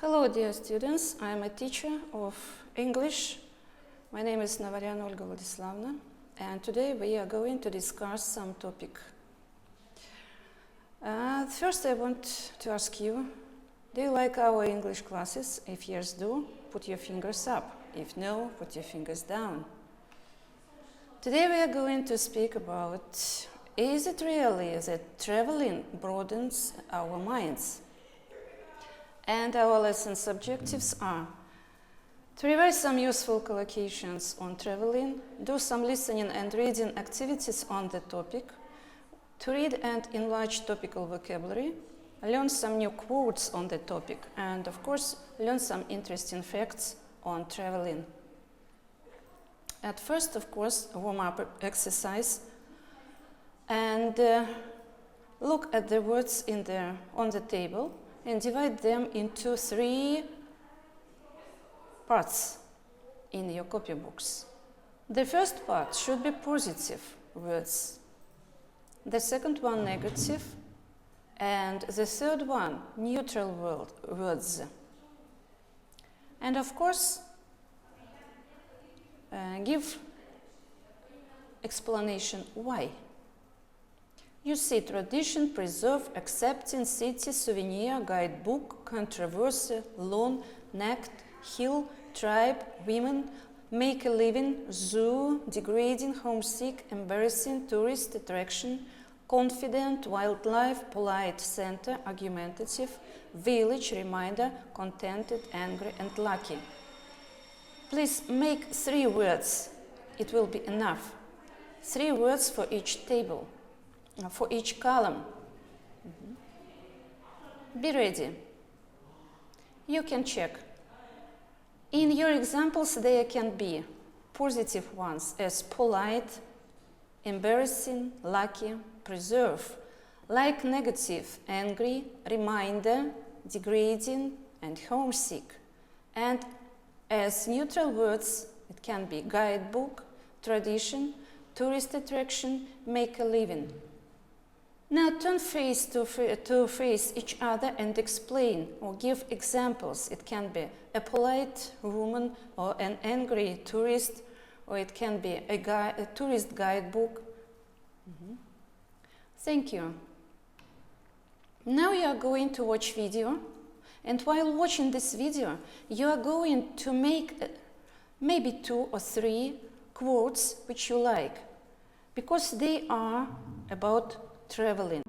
Hello, dear students. I am a teacher of English. My name is Наварян Olga Vladislavna, and today we are going to discuss some topic. First, I want to ask you, do you like our English classes? If yes, do, put your fingers up. If no, put your fingers down. Today we are going to speak about, is it really that traveling broadens our minds? And our lesson's objectives are to revise some useful collocations on traveling, do some listening and reading activities on the topic, to read and enlarge topical vocabulary, learn some new quotes on the topic, and of course, learn some interesting facts on traveling. At first, of course, a warm-up exercise, and look at the words on the table and divide them into 3 parts in your copybooks. The first part should be positive words, the second one negative, and the third one neutral words. And of course, give explanation why. You see tradition, preserve, accepting, city, souvenir, guidebook, controversy, loan, necked, hill, tribe, women, make a living, zoo, degrading, homesick, embarrassing, tourist, attraction, confident, wildlife, polite, center, argumentative, village, reminder, contented, angry, and lucky. Please make 3 words. It will be enough. 3 words for each table. For each column. Be ready. You can check. In your examples, there can be positive ones as polite, embarrassing, lucky, preserve, like negative, angry, reminder, degrading, and homesick. And as neutral words, it can be guidebook, tradition, tourist attraction, make a living. Now turn face to face each other and explain or give examples. It can be a polite woman or an angry tourist, or it can be a tourist guidebook. Thank you. Now you are going to watch video, and while watching this video, you are going to make maybe 2 or 3 quotes which you like, because they are about traveling.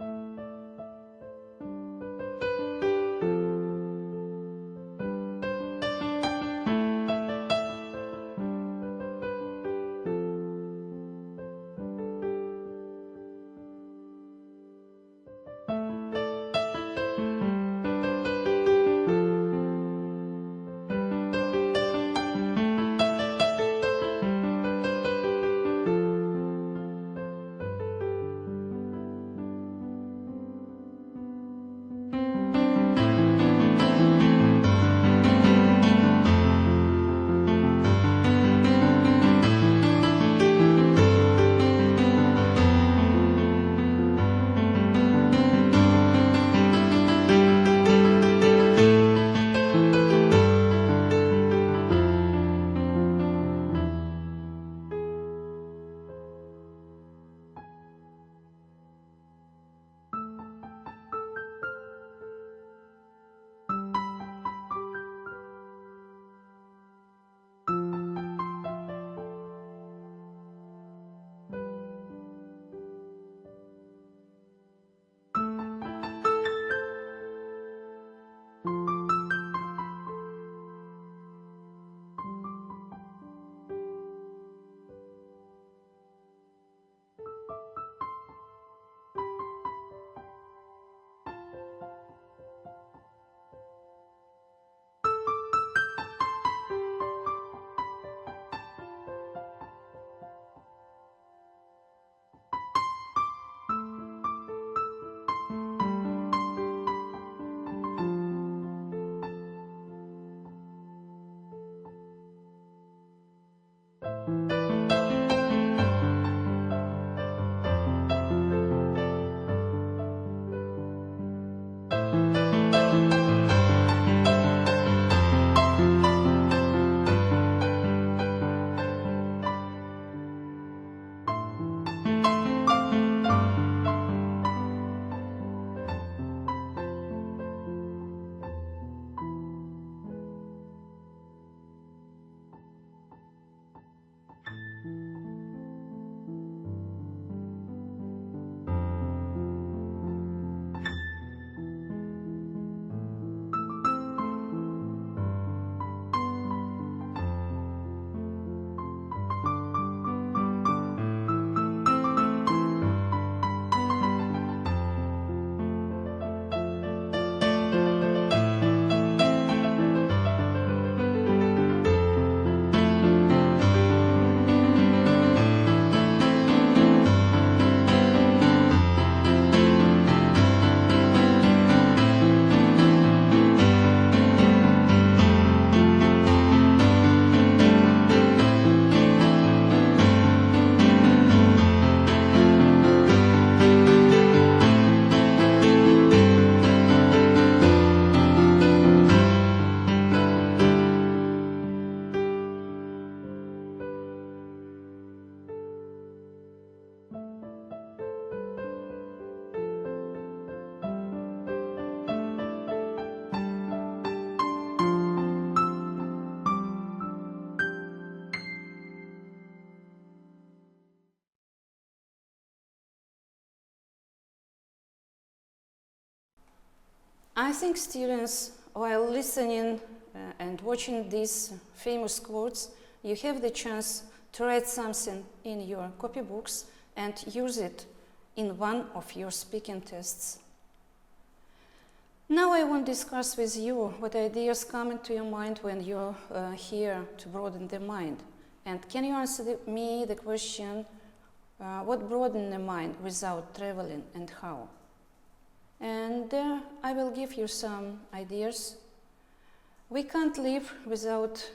I think students, while listening and watching these famous quotes, you have the chance to write something in your copybooks and use it in one of your speaking tests. Now I want to discuss with you what ideas come into your mind when you're here to broaden the mind. And can you answer me the question, what broaden the mind without traveling and how? And I will give you some ideas. We can't live without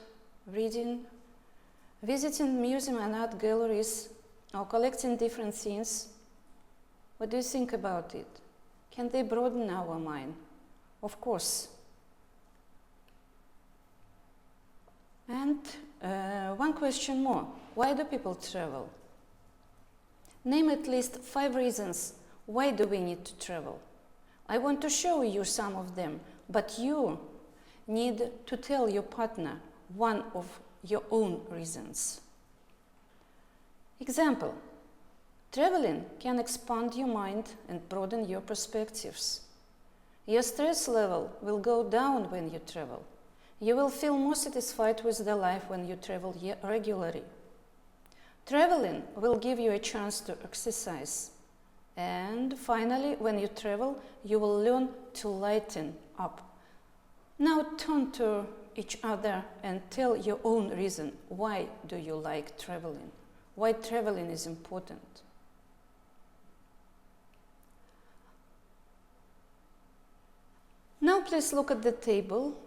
reading, visiting museums and art galleries, or collecting different things. What do you think about it? Can they broaden our mind? Of course. And one question more. Why do people travel? Name at least 5 reasons why do we need to travel. I want to show you some of them, but you need to tell your partner one of your own reasons. Example. Traveling can expand your mind and broaden your perspectives. Your stress level will go down when you travel. You will feel more satisfied with the life when you travel regularly. Traveling will give you a chance to exercise. And finally, when you travel, you will learn to lighten up. Now turn to each other and tell your own reason. Why do you like traveling? Why traveling is important? Now please look at the table.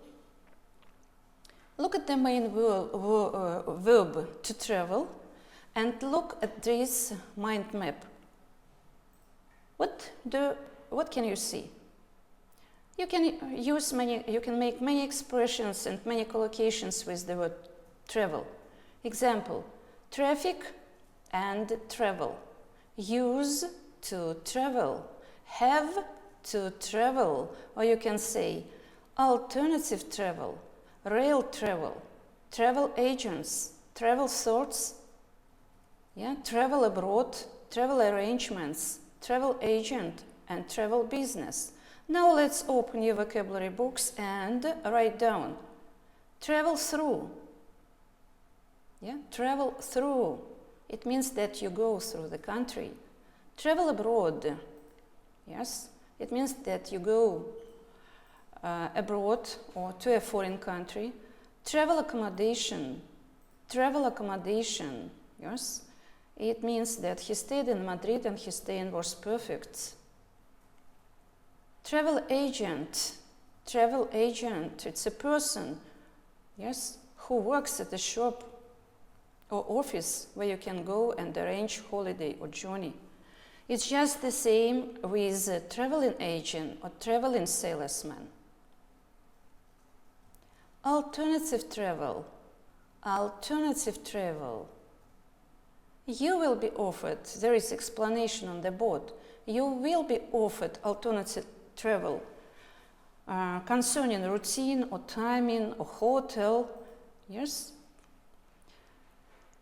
Look at the main verb to travel and look at this mind map. What can you see? You can make many expressions and many collocations with the word travel. Example, traffic and travel. Use to travel. Have to travel. Or you can say alternative travel, rail travel, travel agents, travel sorts, travel abroad, travel arrangements, travel agent, and travel business. Now let's open your vocabulary books and write down. Travel through. Travel through. It means that you go through the country. Travel abroad. Yes, it means that you go abroad or to a foreign country. Travel accommodation. Travel accommodation. Yes, it means that he stayed in Madrid and his stay was perfect. Travel agent. Travel agent. It's a person, yes, who works at a shop or office where you can go and arrange holiday or journey. It's just the same with a traveling agent or traveling salesman. Alternative travel. Alternative travel. You will be offered, there is explanation on the board, you will be offered alternative travel concerning routine or timing or hotel, yes.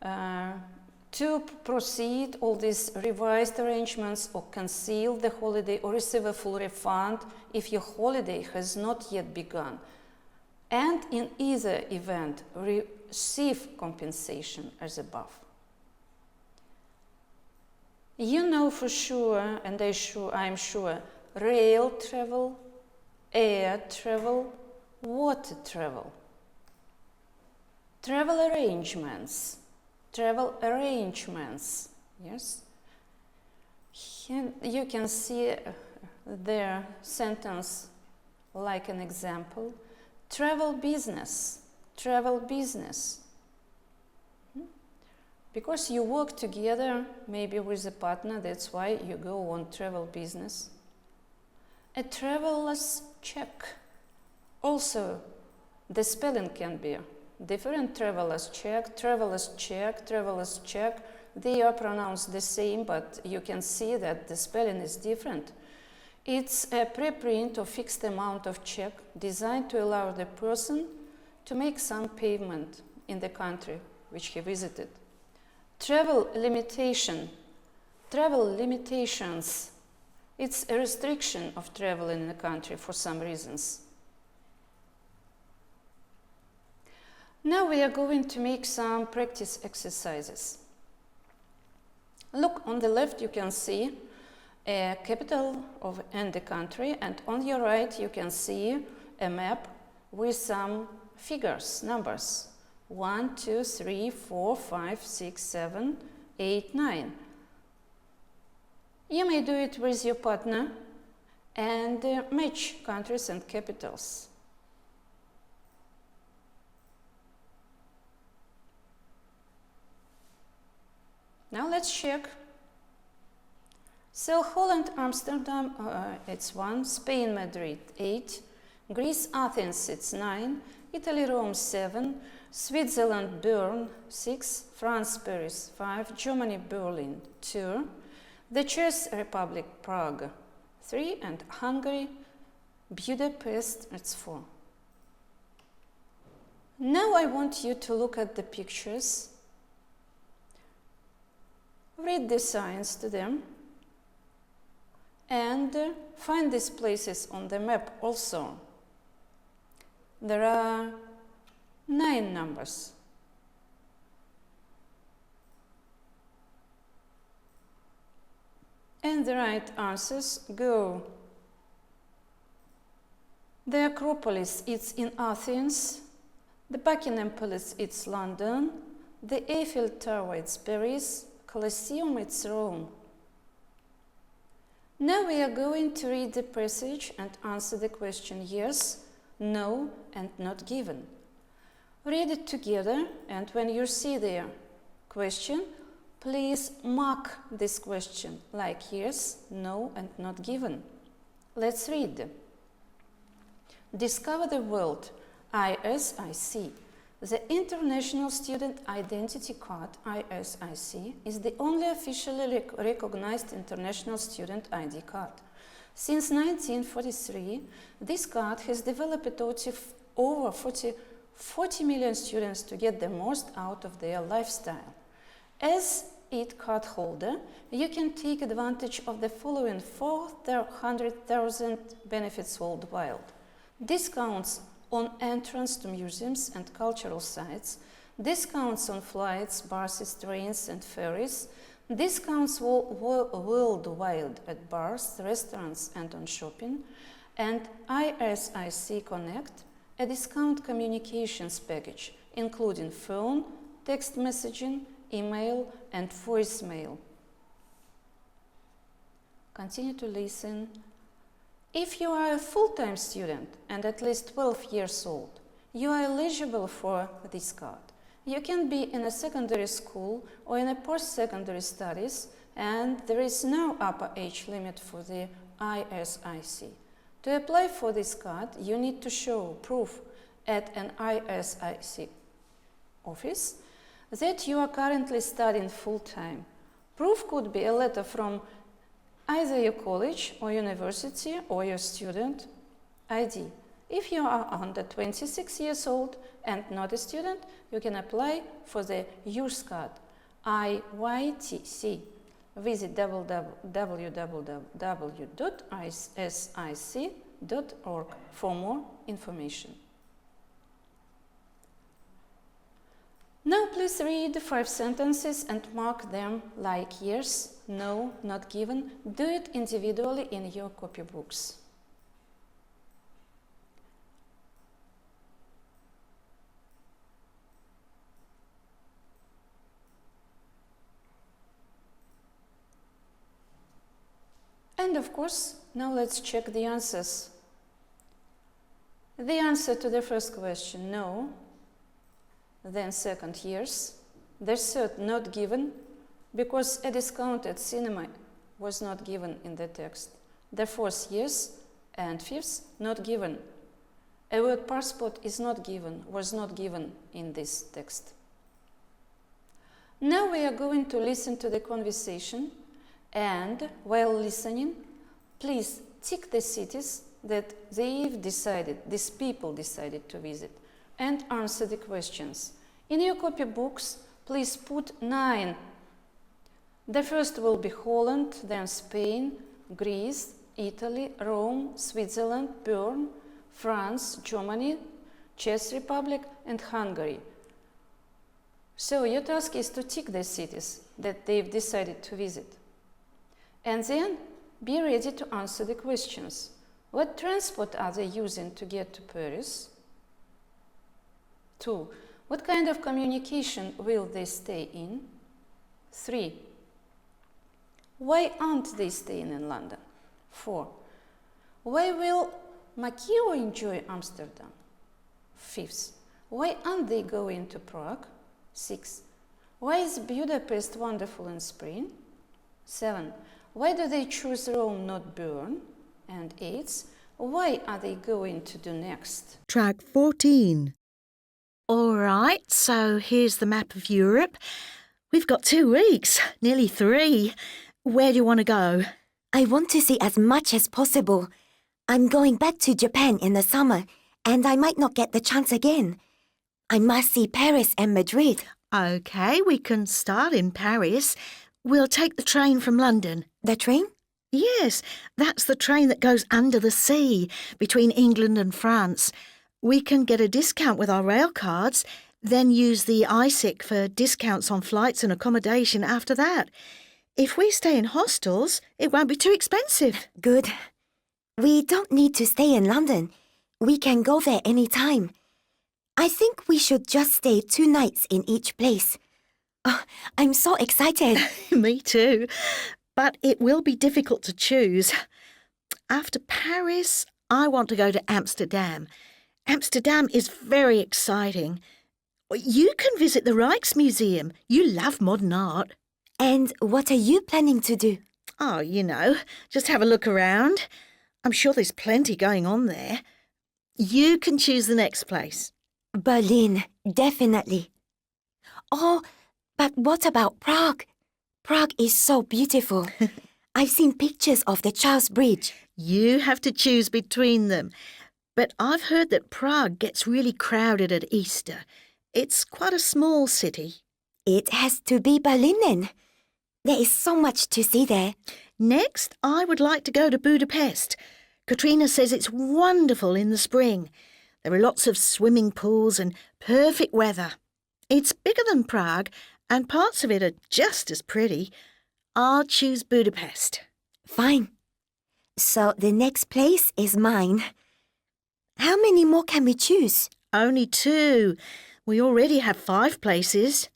To proceed all these revised arrangements or cancel the holiday or receive a full refund if your holiday has not yet begun. And in either event, receive compensation as above. You know for sure, and I'm sure, rail travel, air travel, water travel. Travel arrangements. Travel arrangements, yes. You can see their sentence like an example. Travel business, travel business. Because you work together, maybe with a partner, that's why you go on travel business. A traveler's check. Also, the spelling can be different. Traveler's check, traveler's check, traveler's check. They are pronounced the same, but you can see that the spelling is different. It's a preprint of fixed amount of check designed to allow the person to make some payment in the country which he visited. Travel limitation. Travel limitations. It's a restriction of travel in the country for some reasons. Now we are going to make some practice exercises. Look, on the left you can see a capital and the country, and on your right you can see a map with some figures, numbers. 1, 2, 3, 4, 5, 6, 7, 8, 9. You may do it with your partner and match countries and capitals. Now let's check. So Holland, Amsterdam, it's 1, Spain, Madrid, 8, Greece, Athens, it's 9, Italy, Rome, 7, Switzerland, Bern, 6, France, Paris, 5, Germany, Berlin, 2, the Czech Republic, Prague, 3, and Hungary, Budapest, it's 4. Now I want you to look at the pictures, read the signs to them, and find these places on the map also. There are 9 numbers. And the right answers go. The Acropolis, it's in Athens. The Buckingham Palace, it's London. The Eiffel Tower, it's Paris. Colosseum, it's Rome. Now we are going to read the passage and answer the question yes, no, and not given. Read it together, and when you see the question, please mark this question like yes, no, and not given. Let's read. Discover the world, ISIC. The International Student Identity Card, ISIC, is the only officially recognized international student ID card. Since 1943, this card has developed over 40 million students to get the most out of their lifestyle. As its card holder, you can take advantage of the following 400,000 benefits worldwide. Discounts on entrance to museums and cultural sites, discounts on flights, buses, trains, and ferries, discounts worldwide at bars, restaurants, and on shopping, and ISIC Connect, a discount communications package, including phone, text messaging, email, and voicemail. Continue to listen. If you are a full-time student and at least 12 years old, you are eligible for this card. You can be in a secondary school or in a post-secondary studies, and there is no upper age limit for the ISIC. To apply for this card, you need to show proof at an ISIC office that you are currently studying full-time. Proof could be a letter from either your college or university or your student ID. If you are under 26 years old and not a student, you can apply for the use card, IYTC. Visit www.isic.org for more information. Now please read the 5 sentences and mark them like yes, no, not given. Do it individually in your copybooks. And of course, now let's check the answers. The answer to the first question, no. Then second, yes. The third, not given, because a discount at cinema was not given in the text. The fourth, yes. And fifth, not given. A word passport is not given, was not given in this text. Now we are going to listen to the conversation, and while listening, please tick the cities that these people decided to visit, and answer the questions. In your copybooks, please put 9. The first will be Holland, then Spain, Greece, Italy, Rome, Switzerland, Bern, France, Germany, Czech Republic, and Hungary. So your task is to tick the cities that they've decided to visit. And then be ready to answer the questions. What transport are they using to get to Paris? 2. What kind of communication will they stay in? 3. Why aren't they staying in London? 4. Why will Makio enjoy Amsterdam? 5. Why aren't they going to Prague? 6. Why is Budapest wonderful in spring? 7. Why do they choose Rome, not Bern? And 8. Why are they going to do next? Track 14. All right, so here's the map of Europe. We've got 2 weeks, nearly 3. Where do you want to go? I want to see as much as possible. I'm going back to Japan in the summer, and I might not get the chance again. I must see Paris and Madrid. OK, we can start in Paris. We'll take the train from London. The train? Yes, that's the train that goes under the sea between England and France. We can get a discount with our rail cards, then use the ISIC for discounts on flights and accommodation after that. If we stay in hostels, it won't be too expensive. Good. We don't need to stay in London. We can go there any time. I think we should just stay 2 nights in each place. Oh, I'm so excited. Me too. But it will be difficult to choose. After Paris, I want to go to Amsterdam. Amsterdam is very exciting. You can visit the Rijksmuseum. You love modern art. And what are you planning to do? Oh, just have a look around. I'm sure there's plenty going on there. You can choose the next place. Berlin, definitely. Oh, but what about Prague? Prague is so beautiful. I've seen pictures of the Charles Bridge. You have to choose between them. But I've heard that Prague gets really crowded at Easter. It's quite a small city. It has to be Berlin then. There is so much to see there. Next, I would like to go to Budapest. Katrina says it's wonderful in the spring. There are lots of swimming pools and perfect weather. It's bigger than Prague, and parts of it are just as pretty. I'll choose Budapest. Fine. So the next place is mine. How many more can we choose? Only 2. We already have 5 places.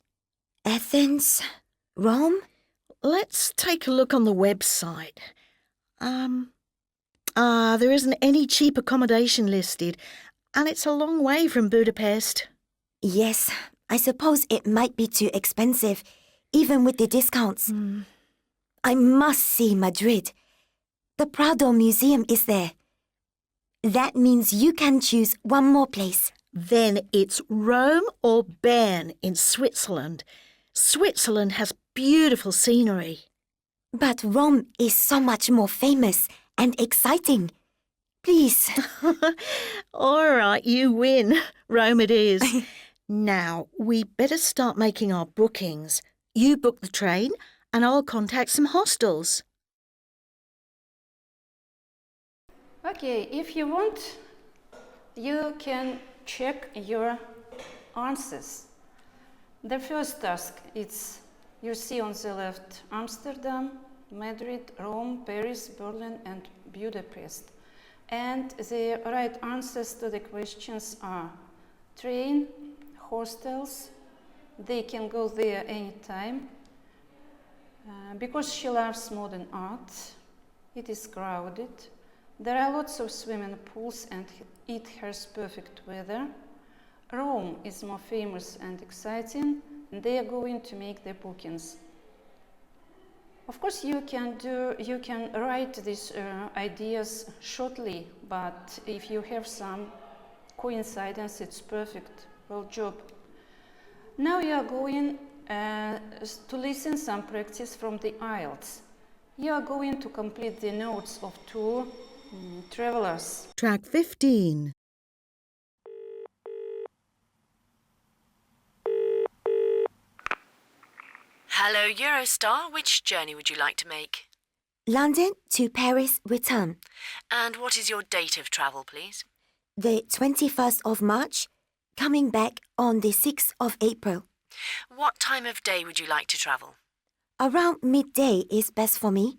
Athens, Rome? Let's take a look on the website. There isn't any cheap accommodation listed, and it's a long way from Budapest. Yes, I suppose it might be too expensive, even with the discounts. I must see Madrid. The Prado Museum is there. That means you can choose one more place. Then it's Rome or Bern in Switzerland. Switzerland has beautiful scenery. But Rome is so much more famous and exciting. Please. All right, you win. Rome it is. Now, we better start making our bookings. You book the train and I'll contact some hostels. Okay, if you want, you can check your answers. The first task is, you see on the left, Amsterdam, Madrid, Rome, Paris, Berlin, and Budapest. And the right answers to the questions are train, hostels, they can go there anytime. Because she loves modern art, it is crowded. There are lots of swimming pools and it has perfect weather. Rome is more famous and exciting, and they are going to make their bookings. Of course, you can write these ideas shortly, but if you have some coincidence, it's perfect. Well job. Now you are going to listen some practice from the IELTS. You are going to complete the notes of 2 travelers. Track 15. Hello, Eurostar. Which journey would you like to make? London to Paris return. And what is your date of travel, please? The 21st of March, coming back on the 6th of April. What time of day would you like to travel? Around midday is best for me.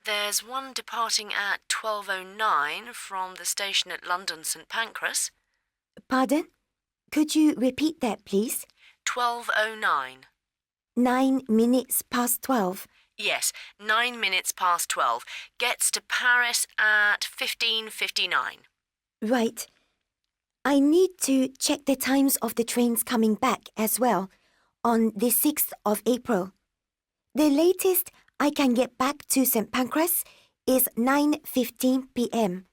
There's one departing at 12:09 from the station at London St Pancras. Pardon? Could you repeat that, please? 12:09. 9 minutes past 12. Yes, 9 minutes past 12. Gets to Paris at 15:59. Right. I need to check the times of the trains coming back as well, on the 6th of April. The latest I can get back to St Pancras is 9:15 p.m.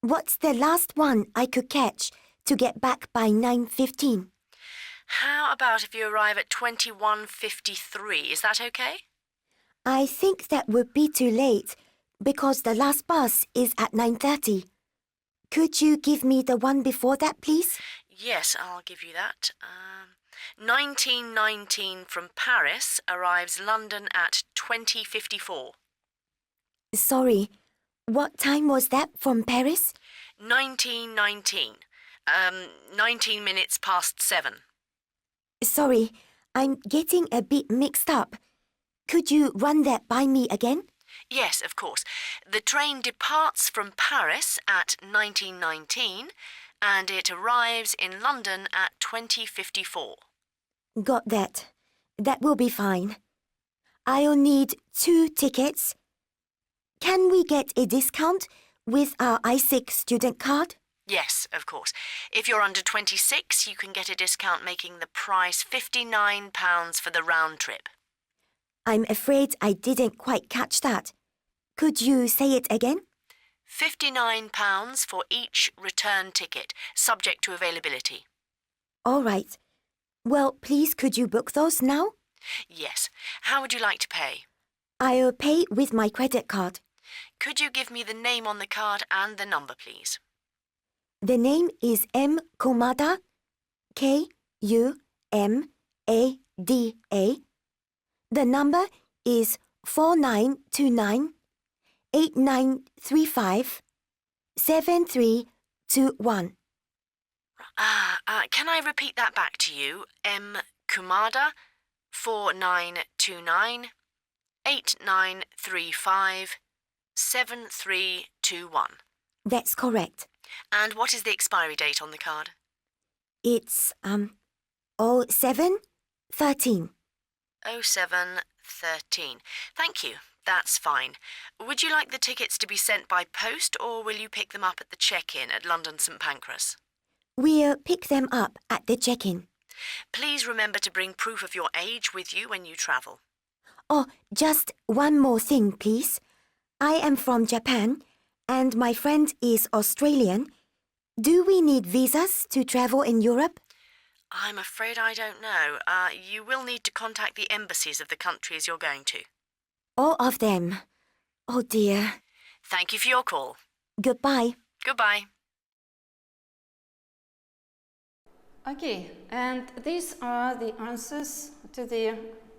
What's the last one I could catch to get back by 9:15? How about if you arrive at 21:53? Is that okay? I think that would be too late, because the last bus is at 9:30. Could you give me the one before that, please? Yes, I'll give you that. 1919 from Paris arrives London at 20:54. Sorry, what time was that from Paris? 1919. 19 minutes past 7. Sorry, I'm getting a bit mixed up. Could you run that by me again? Yes, of course. The train departs from Paris at 1919 and it arrives in London at 20:54. Got that. That will be fine. I'll need 2 tickets. Can we get a discount with our ISIC student card? Yes, of course. If you're under 26, you can get a discount making the price £59 for the round trip. I'm afraid I didn't quite catch that. Could you say it again? £59 for each return ticket, subject to availability. All right. Well, please could you book those now? Yes. How would you like to pay? I'll pay with my credit card. Could you give me the name on the card and the number, please? The name is M. Kumada, Kumada. The number is 4929 8935 7321. Can I repeat that back to you? M. Kumada, 4929 8935 7321. That's correct. And what is the expiry date on the card? It's 0713. 0713. Thank you. That's fine. Would you like the tickets to be sent by post or will you pick them up at the check-in at London St Pancras? We'll pick them up at the check-in. Please remember to bring proof of your age with you when you travel. Oh, just one more thing, please. I am from Japan and my friend is Australian. Do we need visas to travel in Europe? I'm afraid I don't know. You will need to contact the embassies of the countries you're going to. All of them. Oh dear. Thank you for your call. Goodbye. Goodbye. Okay, and these are the answers to the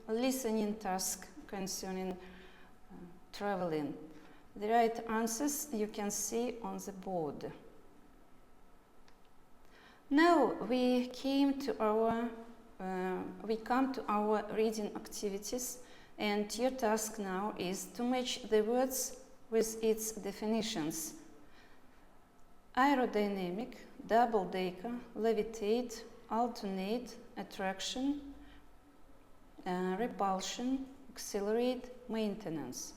listening task concerning traveling. The right answers you can see on the board. Now we come to our reading activities, and your task now is to match the words with its definitions. Aerodynamic, double-decker, levitate, alternate, attraction, repulsion, accelerate, maintenance.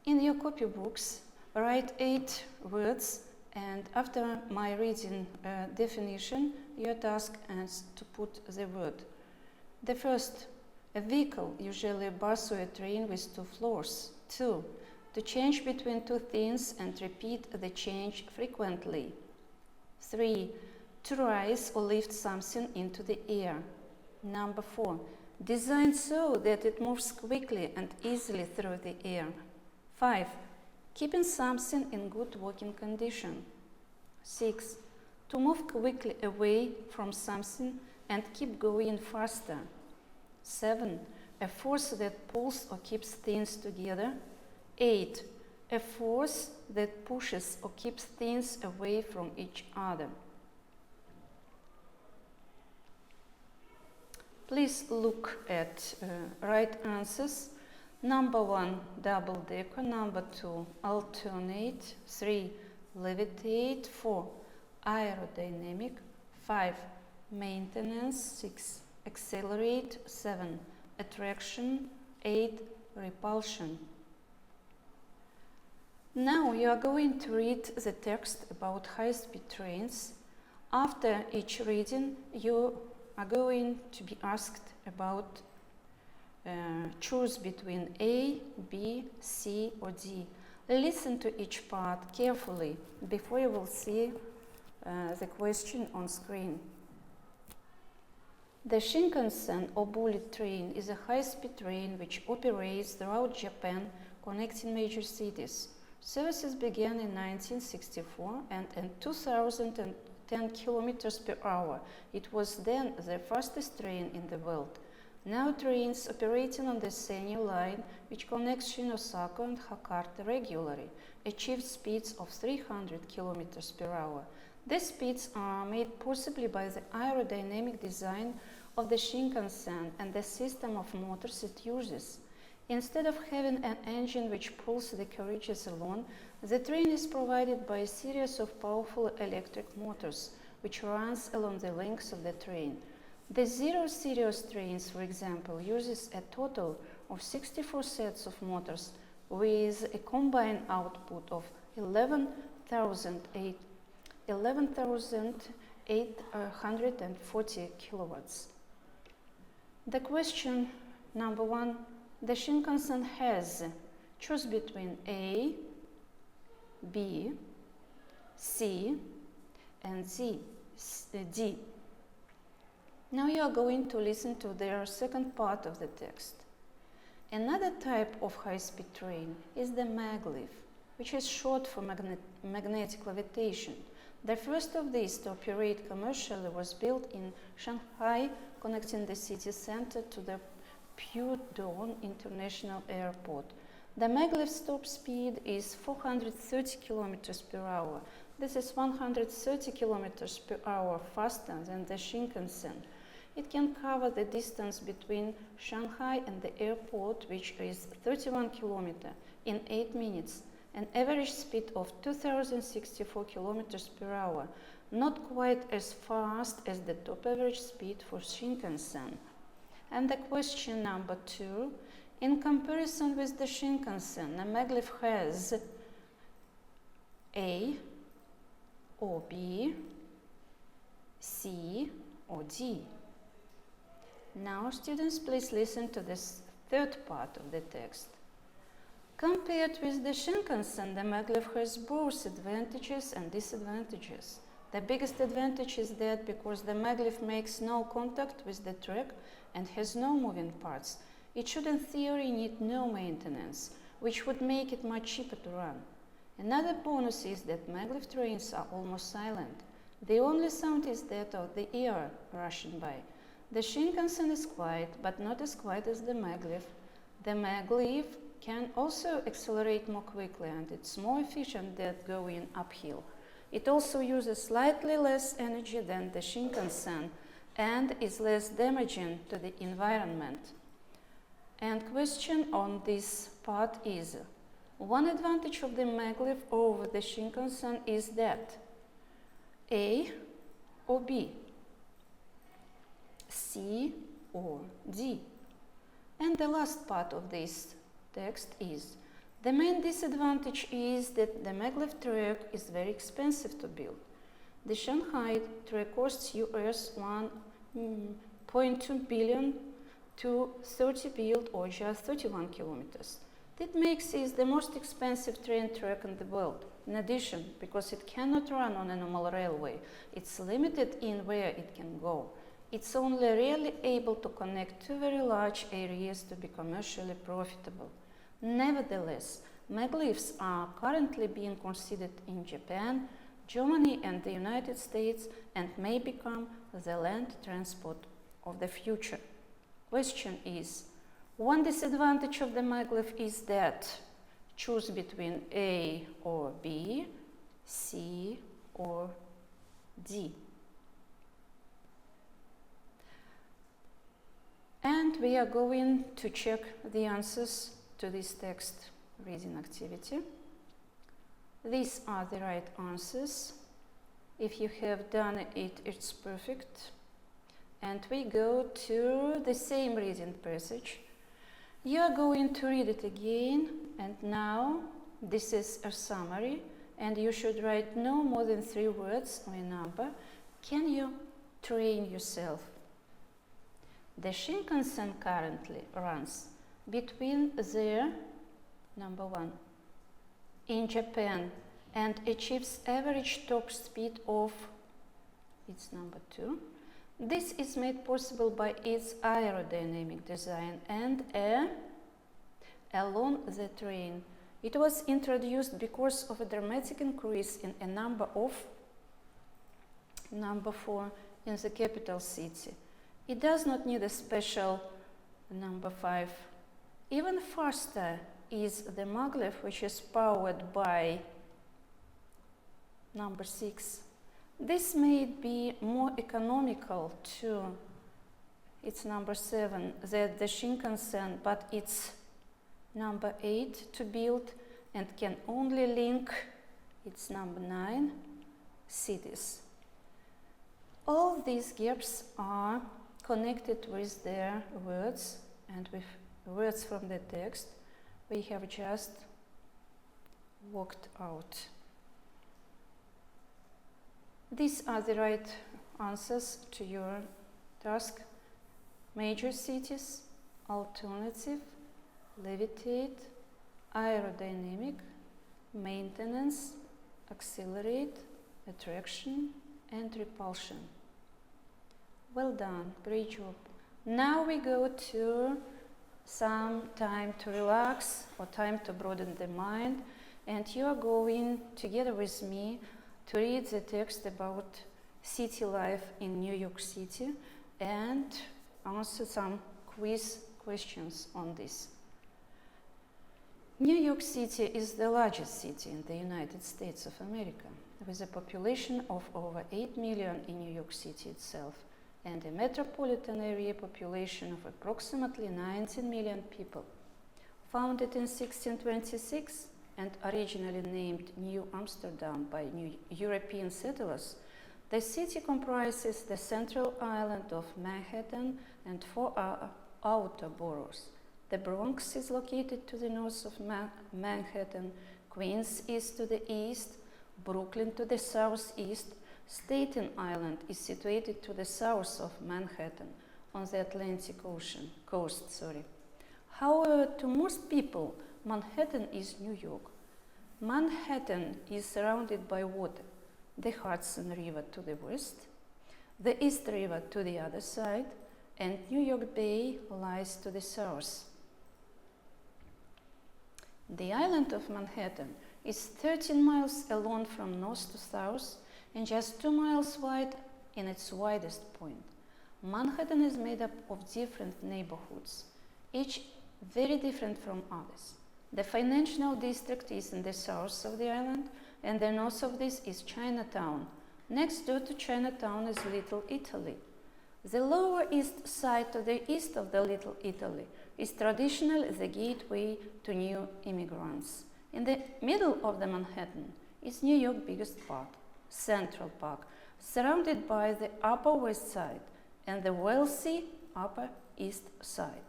In your copybooks, write 8 words, and after my reading definition, your task is to put the word. The first, a vehicle, usually a bus or a train with 2 floors. 2, to change between 2 things and repeat the change frequently. 3, to rise or lift something into the air. Number 4, designed so that it moves quickly and easily through the air. 5, keeping something in good working condition. 6, to move quickly away from something and keep going faster. 7, a force that pulls or keeps things together. 8. A force that pushes or keeps things away from each other. Please look at right answers. Number 1, double-decker. Number 2, alternate. 3, levitate. 4, aerodynamic. 5, maintenance. 6, accelerate. 7, attraction. 8, repulsion. Now you are going to read the text about high-speed trains. After each reading, you are going to be asked about choose between A, B, C or D. Listen to each part carefully before you will see the question on screen. The Shinkansen or bullet train is a high-speed train which operates throughout Japan, connecting major cities. Services began in 1964 and at 2010 kilometers per hour. It was then the fastest train in the world. Now trains operating on the senior line, which connects Shin-Osaka and Hakata regularly, achieve speeds of 300 kilometers per hour. These speeds are made possibly by the aerodynamic design of the Shinkansen and the system of motors it uses. Instead of having an engine which pulls the carriages alone, the train is provided by a series of powerful electric motors, which runs along the length of the train. The Zero Series trains, for example, uses a total of 64 sets of motors with a combined output of 11,840 kilowatts. The question number 1. The Shinkansen has choose between A, B, C, and D. Now you are going to listen to their second part of the text. Another type of high-speed train is the maglev, which is short for magnetic levitation. The first of these to operate commercially was built in Shanghai, connecting the city center to the Pudong International Airport. The maglev's top speed is 430 kilometers per hour. This is 130 kilometers per hour faster than the Shinkansen. It can cover the distance between Shanghai and the airport, which is 31 kilometers, in 8 minutes, an average speed of 2064 kilometers per hour, not quite as fast as the top average speed for Shinkansen. And the question number 2, in comparison with the Shinkansen, a maglev has A or B, C or D. Now, students, please listen to this third part of the text. Compared with the Shinkansen, the maglev has both advantages and disadvantages. The biggest advantage is that because the maglev makes no contact with the track and has no moving parts, it should in theory need no maintenance, which would make it much cheaper to run. Another bonus is that maglev trains are almost silent. The only sound is that of the air rushing by. The Shinkansen is quiet, but not as quiet as the maglev. The maglev can also accelerate more quickly, and it's more efficient than going uphill. It also uses slightly less energy than the Shinkansen and is less damaging to the environment. And question on this part is, one advantage of the maglev over the Shinkansen is that A or B, C or D. And the last part of this text is, the main disadvantage is that the maglev track is very expensive to build. The Shanghai track costs US $1.2 billion to 30 build, or just 31 kilometers. That makes it the most expensive train track in the world. In addition, because it cannot run on a normal railway, it's limited in where it can go. It's only rarely able to connect two very large areas to be commercially profitable. Nevertheless, maglevs are currently being considered in Japan, Germany and the United States, and may become the land transport of the future. Question is, one disadvantage of the maglev is that Choose between A or B, C or D. And we are going to check the answers to this text reading activity. These are the right answers. If you have done it, it's perfect. And we go to the same reading passage. You are going to read it again, and now this is a summary, and you should write no more than 3 words or a number. Can you train yourself? The Shinkansen currently runs between the number 1 in Japan and achieves average top speed of its number 2. This is made possible by its aerodynamic design and along the train. It was introduced because of a dramatic increase in a number of number 4 in the capital city. It does not need a special number 5. Even faster is the maglev, which is powered by number 6. This may be more economical to its number 7 than the Shinkansen, but it's number 8 to build and can only link its number 9 cities. All these gaps are connected with their words and with words from the text we have just worked out. These are the right answers to your task. Major cities, alternative, levitate, aerodynamic, maintenance, accelerate, attraction, and repulsion. Well done, great job. Now we go to some time to relax or time to broaden the mind, and you are going together with me to read the text about city life in New York City and answer some quiz questions on this. New York City is the largest city in the United States of America, with a population of over 8 million in New York City itself, and a metropolitan area population of approximately 19 million people. Founded in 1626 and originally named New Amsterdam by New European settlers, the city comprises the central island of Manhattan and 4 outer boroughs. The Bronx is located to the north of Manhattan, Queens is to the east, Brooklyn to the southeast, Staten Island is situated to the south of Manhattan on the Atlantic Ocean coast. However, to most people, Manhattan is New York. Manhattan is surrounded by water, the Hudson River to the west, the East River to the other side, and New York Bay lies to the south. The island of Manhattan is 13 miles long from north to south and just 2 miles wide in its widest point. Manhattan is made up of different neighborhoods, each very different from others. The financial district is in the south of the island, and the north of this is Chinatown. Next door to Chinatown is Little Italy. The Lower East Side to the east of the Little Italy is traditionally the gateway to new immigrants. In the middle of the Manhattan is New York's biggest park, Central Park, surrounded by the Upper West Side and the wealthy Upper East Side.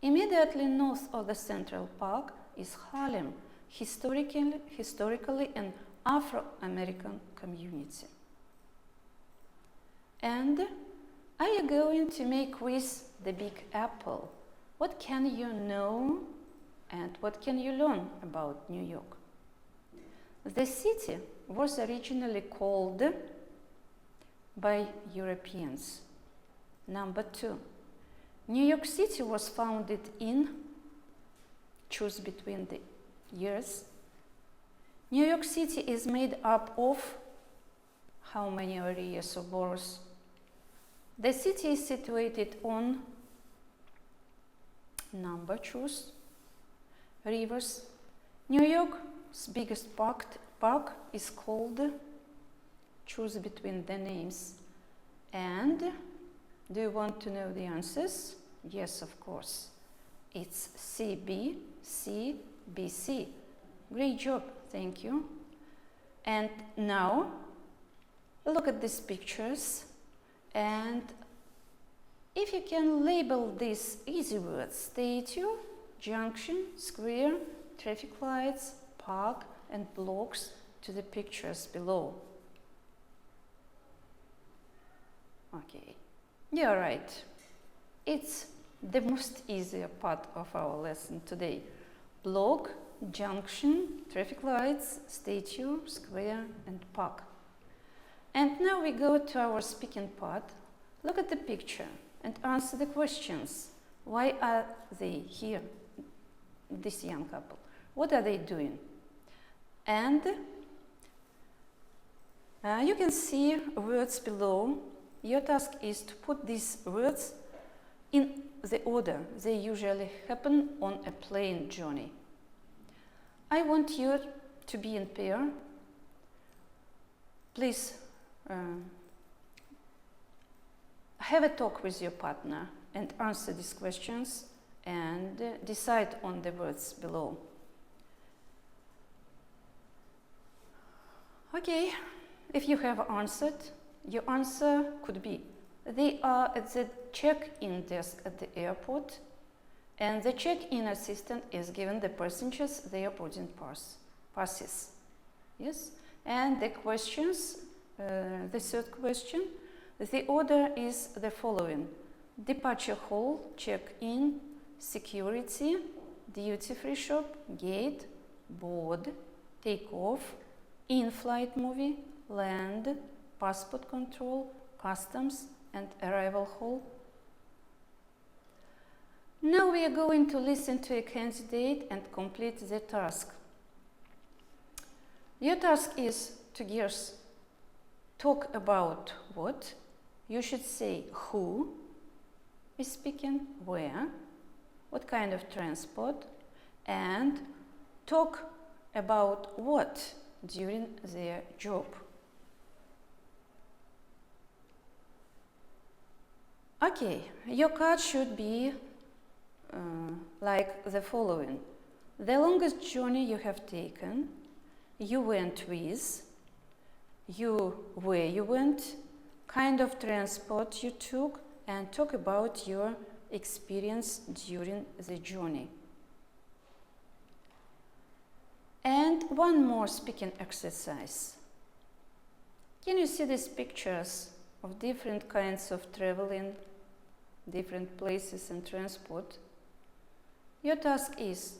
Immediately north of the Central Park is Harlem, historically an Afro-American community. And are you going to make with the Big Apple? What can you know and what can you learn about New York? The city was originally called by Europeans. Number 2, New York City was founded in, choose between the years. New York City is made up of how many areas or boroughs? The city is situated on number, choose, rivers, New York's biggest park is called, choose between the names. And do you want to know the answers? Yes, of course. It's CBC. Great job, thank you. And now, look at these pictures, and if you can label these easy words, statue, junction, square, traffic lights, park, and blocks to the pictures below. Okay, you're right. It's the most easier part of our lesson today. Block, junction, traffic lights, statue, square, and park. And now we go to our speaking part. Look at the picture and answer the questions. Why are they here, this young couple? What are they doing? And you can see words below. Your task is to put these words in the order they usually happen on a plane journey. I want you to be in pair. Please have a talk with your partner and answer these questions and decide on the words below. Okay, if you have answered, your answer could be, they are at the check-in desk at the airport, and the check-in assistant is giving the passengers their boarding passes. Yes? And the questions, the third question, the order is the following: departure hall, check-in, security, duty-free shop, gate, board, take-off, in-flight movie, land, passport control, customs, and arrival hall. Now we are going to listen to a candidate and complete the task. Your task is to guess, talk about what. You should say who is speaking, where, what kind of transport, and talk about what during their job. Okay, your card should be like the following: the longest journey you have taken, you went with, where you went, kind of transport you took, and talk about your experience during the journey. And one more speaking exercise. Can you see these pictures of different kinds of traveling, different places and transport? Your task is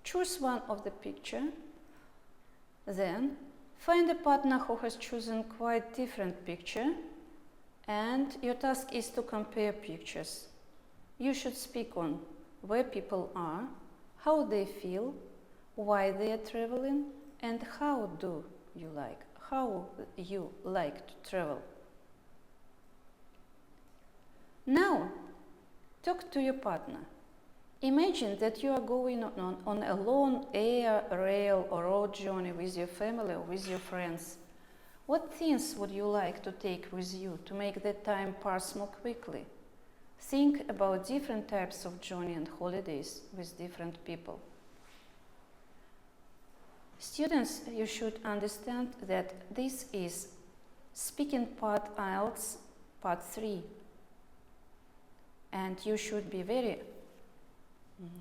choose one of the picture, then find a partner who has chosen quite different picture, and your task is to compare pictures. You should speak on where people are, how they feel, why they are traveling, and how you like to travel. Now, talk to your partner. Imagine that you are going on a long air, rail, or road journey with your family or with your friends. What things would you like to take with you to make the time pass more quickly? Think about different types of journey and holidays with different people. Students, you should understand that this is speaking part IELTS part 3. And you should be very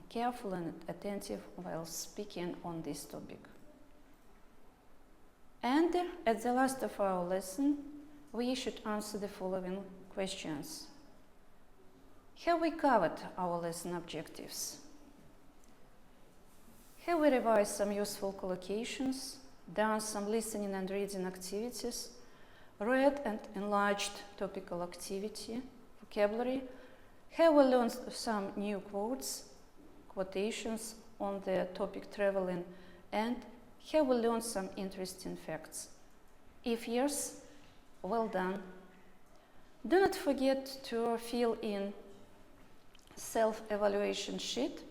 careful and attentive while speaking on this topic. And at the last of our lesson, we should answer the following questions. Have we covered our lesson objectives? Have we revised some useful collocations, done some listening and reading activities, read and enlarged topical activity, vocabulary? Have we learned some new quotes, quotations on the topic traveling, and have we learned some interesting facts? If yes, well done. Do not forget to fill in self-evaluation sheet,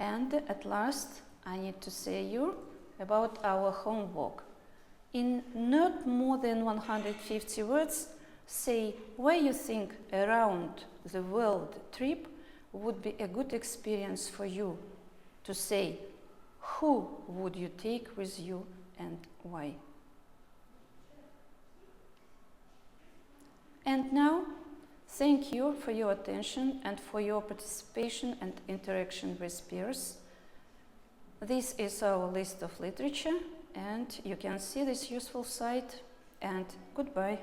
and at last I need to say you about our homework. In not more than 150 words, say why you think around the world trip would be a good experience for you. To say who would you take with you and why. And now, thank you for your attention and for your participation and interaction with peers. This is our list of literature, and you can see this useful site, and goodbye.